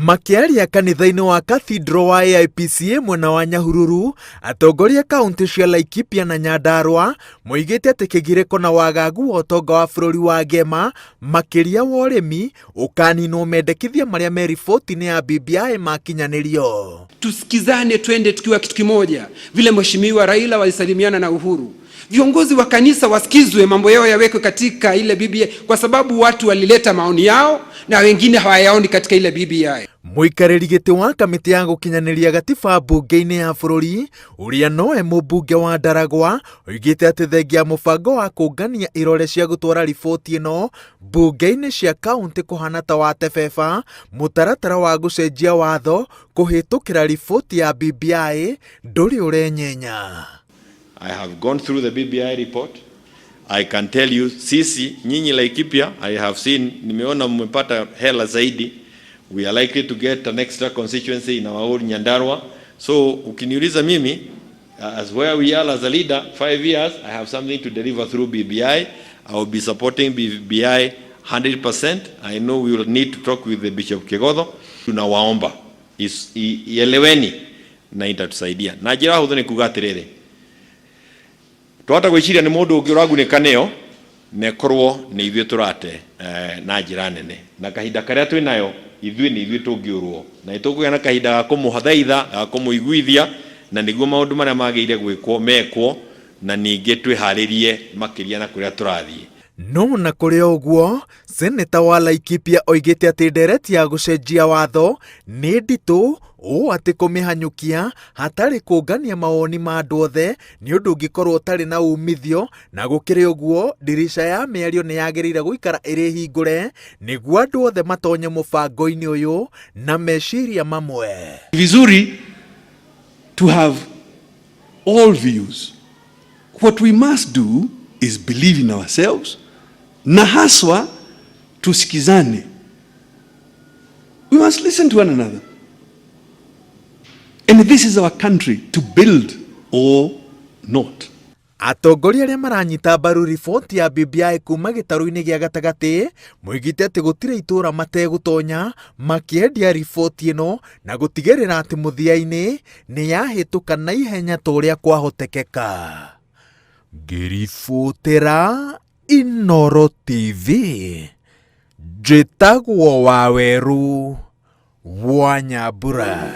Makĩria kanitha-inĩ wa Cathedral wa AIPCA mwena wa Nyahururu, atongoria kaunti cia Laikipia na Nyandarũa moigĩte atĩ kĩgirĩko na wagagu wa ũtonga wa bũrũri wa ngema makĩria wa ũrĩmi ũkaninwo mendekithia marĩa me riboti-inĩ ya BBI makinyanĩrio. Tusikizane, twende tukiwa kitu kimoja, vile Mheshimiwa Raila walisalimiana na Uhuru. Viongozi wa kanisa wasikizwe, mambo yao yawekwe katika ile BBI, kwa sababu watu walileta maoni yao na wengine hawayaoni katika ile BBI. Mũikarĩri gĩtĩ wa kamĩtĩ ya gũkinyanĩria gatiba mbunge-inĩ ya bũrũri ũrĩa nowe mũmbunge wa Nyandarũa oigĩte atĩ thengia mũbango wa kũngania irore cia gũtwara riboti ĩno mbunge-inĩ cia kaunti kũhana ta wa tebeba, mũtaratara wa gũcenjia watho kũhĩtũkĩra riboti ya BBI ndũrĩ ũrenyenya. I have gone through the BBI report. I can tell you, sisi nyinyi Laikipia, I have seen, nimeona mmepata hela zaidi. We are likely to get an extra constituency in our own Nyandarũa. So ukiniuliza mimi, as where we are as a leader, 5 years, I have something to deliver through BBI. I will be supporting BBI 100%. I know we will need to talk with the Bishop Kegodho. Tunawaomba ieleweni na itatusaidia. Na njĩra hũthũ nĩ kuuga atĩrĩrĩ, twahota gwĩciria nĩ mũndũ ũngĩ ũragunĩka nĩyo na ĩkorwo nĩ ithuĩ tũrate na njĩra nene, na kahinda karĩa twĩ nayo ithuĩ nĩ ithuĩ tũngĩũrwo, na nĩtũkũgĩa na kahinda ga kũmũthaitha, ga kũmũiguithia, na nĩguo maũndũ marĩa magĩrĩire gwĩkwo mekwo, na ningĩ twĩharĩrie makĩria na kũrĩa tũrathiĩ. No na kũrĩ ũguo, seneta wa Laikipia oigĩte atĩ ndereti ya gũcenjia watho nĩ nditũ ũũ atĩ kũmĩhanyũkia hatarĩ kũngania mawoni ma andũ othe nĩ ũndũ ũngĩkorwo ũtarĩ na umithio, na gũkĩrĩ ũguo ndirica ya mĩario nĩ yagĩrĩire gũikara ĩrĩ hingũre nĩguo andũ othe matonye mũbango-inĩ ũyũ na meciria mamwe. Vizuri to have all views. What we must do is believe in ourselves, na haswa tusikizane. We must listen to one another. And this is our country to build or not. Atongoria arĩa maranyita mbaru riboti ya BBI kuma gĩtarũ-inĩ gĩa gatagatĩ moigĩte atĩ gũtirĩ itũũra mategũtonya makĩendia riboti ĩno na gũtigĩrĩra atĩ mũthia-inĩ nĩ yahĩtũka na ihenya ta ũrĩa kwahotekeka. Ngĩribotera Inooro TV, njĩtagwo Waweru wa Nyambura.